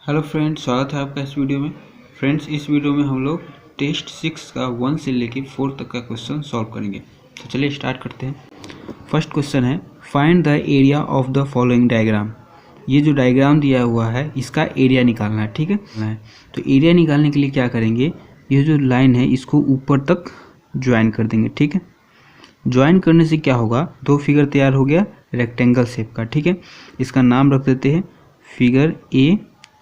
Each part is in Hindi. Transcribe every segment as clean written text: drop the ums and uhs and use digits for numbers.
हेलो फ्रेंड्स, स्वागत है आपका इस वीडियो में। फ्रेंड्स, इस वीडियो में हम लोग टेस्ट 6 का 1 से लेके 4 तक का क्वेश्चन सॉल्व करेंगे। तो चलिए स्टार्ट करते हैं। फर्स्ट क्वेश्चन है, find the area of the following diagram. ये जो डायग्राम दिया हुआ है इसका एरिया निकालना है, ठीक है। तो एरिया निकालने के लिए क्या करेंगे, ये जो लाइन है इसको ऊपर तक ज्वाइन कर देंगे, ठीक है। ज्वाइन करने से क्या होगा, दो फिगर तैयार हो गया रेक्टेंगल शेप का, ठीक है। इसका नाम रख देते हैं फिगर ए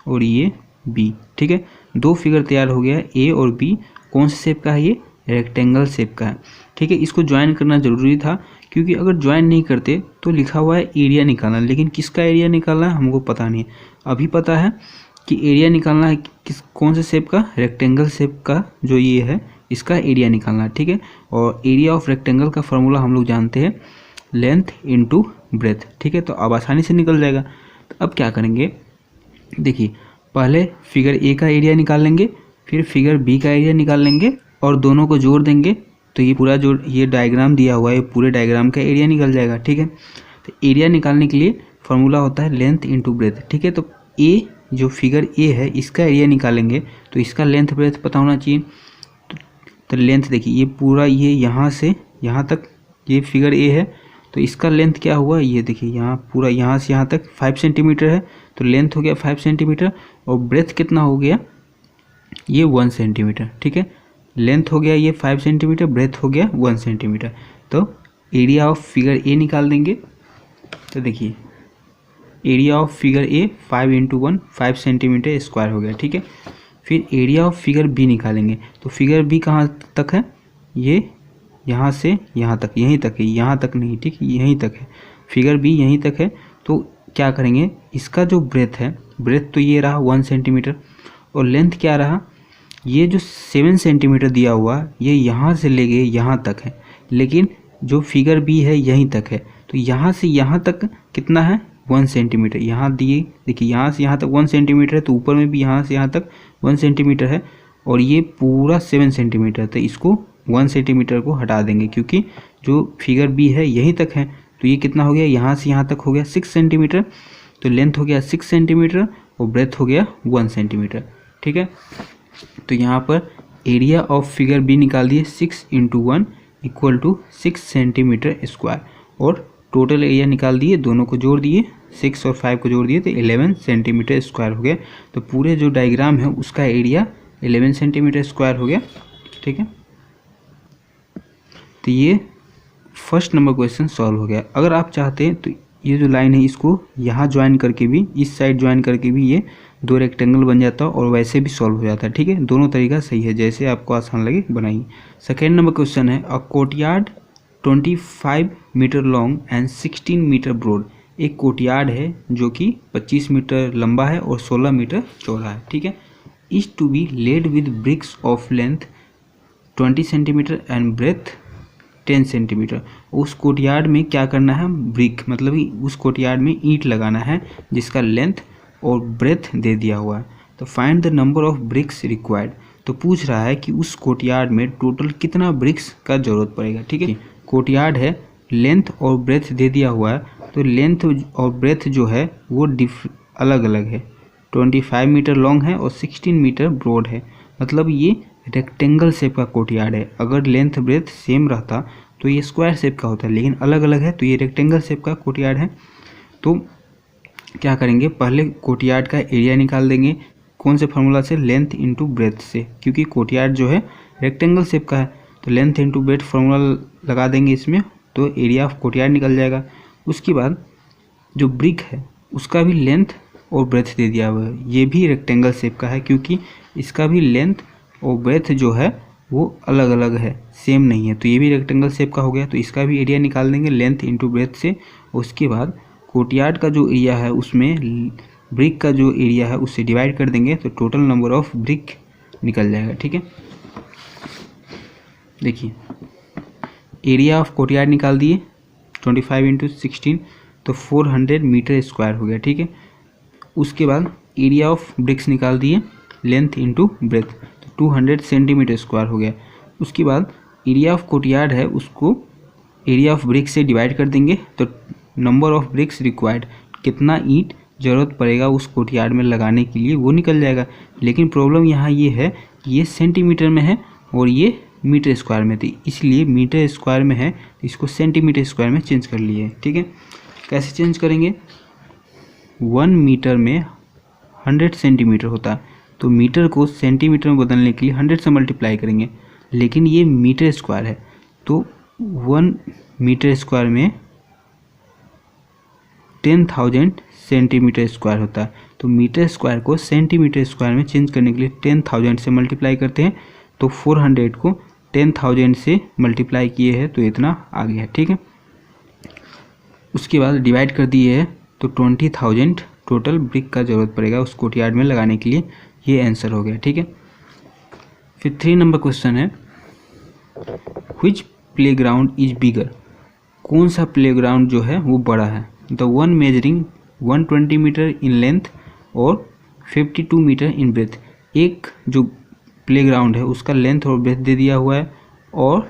और ये बी, ठीक है। दो फिगर तैयार हो गया, ए और बी। कौन से शेप का है, ये रेक्टेंगल शेप का है, ठीक है। इसको ज्वाइन करना जरूरी था क्योंकि अगर ज्वाइन नहीं करते तो लिखा हुआ है एरिया निकालना, लेकिन किसका एरिया निकालना है हमको पता नहीं है। अभी पता है कि एरिया निकालना है कौन से शेप का, रेक्टेंगल शेप का जो ये है इसका एरिया निकालना है, ठीक है। और एरिया ऑफ रेक्टेंगल का फॉर्मूला हम लोग जानते हैं, लेंथ इनटू ब्रेथ, ठीक है। तो अब आसानी से निकल जाएगा। तो अब क्या करेंगे, देखिए पहले फिगर ए का एरिया निकाल लेंगे, फिर फिगर बी का एरिया निकाल लेंगे और दोनों को जोड़ देंगे तो ये पूरा जो ये डायग्राम दिया हुआ है पूरे डायग्राम का एरिया निकल जाएगा, ठीक है। तो एरिया निकालने के लिए फॉर्मूला होता है लेंथ इनटू ब्रेथ, ठीक है। तो ए जो फिगर ए है इसका एरिया निकालेंगे तो इसका लेंथ ब्रेथ पता होना चाहिए। तो लेंथ देखिए ये पूरा ये यहाँ से यहाँ तक ये फिगर ए है, तो इसका लेंथ क्या हुआ, ये देखिए यहाँ पूरा यहाँ से यहाँ तक 5 सेंटीमीटर है, तो लेंथ हो गया 5 सेंटीमीटर। और ब्रेथ कितना हो गया, ये 1 सेंटीमीटर, ठीक है। लेंथ हो गया ये 5 सेंटीमीटर, ब्रेथ हो गया 1 सेंटीमीटर। तो एरिया ऑफ फिगर ए निकाल देंगे। तो देखिए area of figure A 5 into 1 5 centimetre square हो गया, ठीक है। फिर एरिया ऑफ फिगर बी निकालेंगे। तो फिगर बी कहाँ तक है, ये यहाँ से यहाँ तक, यहीं तक है, यहाँ तक नहीं, ठीक, यहीं तक है। फिगर बी यहीं तक है। तो क्या करेंगे, इसका जो ब्रेथ है, ब्रेथ तो ये रहा 1 सेंटीमीटर और लेंथ क्या रहा, ये जो 7 सेंटीमीटर दिया हुआ ये यहाँ से ले गए यहाँ तक है, लेकिन जो फिगर बी है यहीं तक है। तो यहाँ से यहाँ तक कितना है, 1 सेंटीमीटर। यहाँ दिए देखिए यहाँ से यहाँ तक 1 सेंटीमीटर है, तो ऊपर में भी यहाँ से यहाँ तक 1 सेंटीमीटर है और ये पूरा 7 सेंटीमीटर। तो इसको 1 सेंटीमीटर को हटा देंगे क्योंकि जो फिगर बी है यहीं तक है। तो ये कितना हो गया, यहाँ से यहाँ तक हो गया 6 सेंटीमीटर। तो लेंथ हो गया 6 सेंटीमीटर और ब्रेथ हो गया 1 सेंटीमीटर, ठीक है। तो यहाँ पर एरिया ऑफ फिगर बी निकाल दिए, 6 into 1 equal to 6 centimetre square. और टोटल एरिया निकाल दिए, दोनों को जोड़ दिए, 6 और 5 को जोड़ दिए तो 11 सेंटीमीटर स्क्वायर हो गया। तो पूरे जो डायग्राम है उसका एरिया 11 सेंटीमीटर स्क्वायर हो गया, ठीक है। तो ये फर्स्ट नंबर क्वेश्चन सॉल्व हो गया। अगर आप चाहते हैं तो ये जो लाइन है इसको यहाँ ज्वाइन करके भी, इस साइड ज्वाइन करके भी ये दो रेक्टेंगल बन जाता है और वैसे भी सॉल्व हो जाता है, ठीक है। दोनों तरीका सही है, जैसे आपको आसान लगे बनाइए। सेकेंड नंबर क्वेश्चन है, a courtyard 25 metre long and 16 metre broad. एक कोर्टयार्ड है जो कि 25 मीटर लंबा है और 16 मीटर चौड़ा है, ठीक है। Is to be laid with bricks of length 20 centimetre and breadth 10 centimetre. उस कोर्टयार्ड में क्या करना है, ब्रिक मतलब उस कोर्टयार्ड में ईंट लगाना है जिसका लेंथ और ब्रेथ दे दिया हुआ है। तो find the number of BRICS required. तो पूछ रहा है कि उस कोर्टयार्ड में टोटल कितना ब्रिक्स का जरूरत पड़ेगा, ठीक है। कोर्टयार्ड है, लेंथ और ब्रेथ दे दिया हुआ है, तो लेंथ और ब्रेथ जो है वो अलग अलग है। 25 मीटर लॉन्ग है और 16 मीटर ब्रॉड है, मतलब ये रेक्टेंगल शेप का कोर्टयार्ड है। अगर लेंथ ब्रेथ सेम रहता तो ये स्क्वायर शेप का होता है, लेकिन अलग अलग है तो ये रेक्टेंगल शेप का कोर्टयार्ड है। तो क्या करेंगे, पहले कोर्टयार्ड का एरिया निकाल देंगे। कौन से फार्मूला से, लेंथ इनटू ब्रेथ से, क्योंकि कोर्टयार्ड जो है रेक्टेंगल शेप का है। तो लेंथ इनटू ब्रेथ फार्मूला लगा देंगे इसमें, तो एरिया ऑफ कोर्टयार्ड निकल जाएगा। उसके बाद जो ब्रिक है उसका भी लेंथ और ब्रेथ दे दिया हुआ है, ये भी रेक्टेंगल शेप का है क्योंकि इसका भी लेंथ और ब्रेथ जो है वो अलग अलग है, सेम नहीं है। तो ये भी रेक्टेंगल शेप का हो गया, तो इसका भी एरिया निकाल देंगे लेंथ इनटू ब्रेथ से। उसके बाद कोर्टयार्ड का जो एरिया है उसमें ब्रिक का जो एरिया है उससे डिवाइड कर देंगे, तो टोटल नंबर ऑफ ब्रिक निकल जाएगा, ठीक है। देखिए एरिया ऑफ कोर्टयार्ड निकाल दिए 25 इंटू 16, तो 400 मीटर स्क्वायर हो गया, ठीक है। उसके बाद एरिया ऑफ ब्रिक्स निकाल दिए, length into breadth, 200 centimetre square हो गया। उसके बाद एरिया ऑफ कोर्टयार्ड है उसको एरिया ऑफ ब्रिक्स से डिवाइड कर देंगे, तो नंबर ऑफ ब्रिक्स रिक्वायर्ड, कितना ईंट ज़रूरत पड़ेगा उस कोर्टयार्ड में लगाने के लिए वो निकल जाएगा। लेकिन प्रॉब्लम यहाँ ये है, ये सेंटीमीटर में है और ये मीटर स्क्वायर में थी, इसलिए मीटर स्क्वायर में है इसको सेंटीमीटर स्क्वायर में चेंज कर लिए। ठीक है, कैसे चेंज करेंगे? 1 मीटर में 100 सेंटीमीटर होता है, तो मीटर को सेंटीमीटर में बदलने के लिए 100 से मल्टीप्लाई करेंगे। लेकिन ये मीटर स्क्वायर है, तो 1 मीटर स्क्वायर में 10,000 सेंटीमीटर स्क्वायर होता है। तो मीटर स्क्वायर को सेंटीमीटर स्क्वायर में चेंज करने के लिए 10,000 से मल्टीप्लाई करते हैं, तो 400 को 10,000 से मल्टीप्लाई किए हैं तो इतना आ गया है। ठीक है, उसके बाद डिवाइड कर दिए है तो 20,000 टोटल ब्रिक का ज़रूरत पड़ेगा उस कोर्टयार्ड में लगाने के लिए। ये आंसर हो गया। ठीक है, फिर 3 नंबर क्वेश्चन है, व्हिच प्लेग्राउंड इज बिगर? कौन सा प्लेग्राउंड जो है वो बड़ा है? The one measuring 120 metre in length और 52 मीटर इन ब्रेथ। एक जो प्लेग्राउंड है उसका लेंथ और ब्रेथ दे दिया हुआ है, और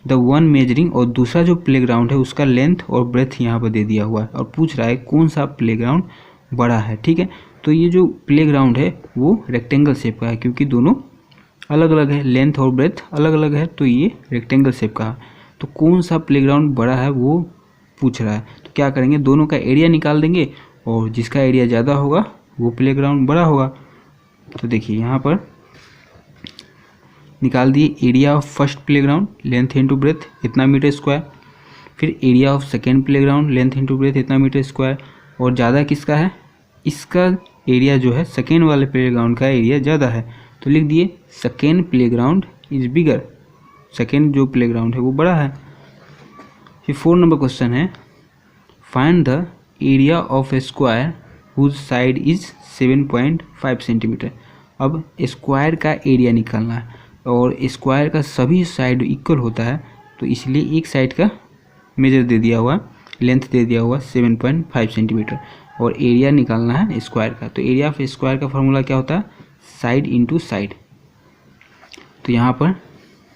द वन मेजरिंग, और दूसरा जो प्लेग्राउंड है उसका लेंथ और ब्रेथ यहाँ पर दे दिया हुआ है, और पूछ रहा है कौन सा प्लेग्राउंड बड़ा है। ठीक है, तो ये जो प्लेग्राउंड है वो रेक्टेंगल शेप का है, क्योंकि दोनों अलग अलग है, लेंथ और ब्रेथ अलग अलग है, तो ये रेक्टेंगल शेप का है। तो कौन सा प्लेग्राउंड बड़ा है वो पूछ रहा है, तो क्या करेंगे, दोनों का एरिया निकाल देंगे और जिसका एरिया ज़्यादा होगा वो प्लेग्राउंड बड़ा होगा। तो देखिए यहाँ पर निकाल दिए, area of first playground length into breadth इतना मीटर स्क्वायर, फिर area of second playground length into breadth इतना मीटर स्क्वायर, और ज़्यादा किसका है, इसका एरिया जो है सेकेंड वाले प्लेग्राउंड का एरिया ज़्यादा है, तो लिख दिए second playground is bigger, second जो प्लेग्राउंड है वो बड़ा है। फिर 4 नंबर क्वेश्चन है, find the area of a square whose side is 7.5 centimetre. अब स्क्वायर का एरिया निकालना है, और स्क्वायर का सभी साइड इक्वल होता है, तो इसलिए एक साइड का मेजर दे दिया हुआ, लेंथ दे दिया हुआ 7.5 सेंटीमीटर, और एरिया निकालना है स्क्वायर का। तो एरिया ऑफ स्क्वायर का फॉर्मूला क्या होता है, साइड इंटू साइड। तो यहाँ पर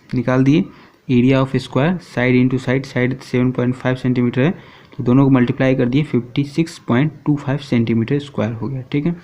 निकाल दिए area of square side into side, side 7.5 centimetre है, तो दोनों को मल्टीप्लाई कर दिए 56.25 सेंटीमीटर स्क्वायर हो गया। ठीक है।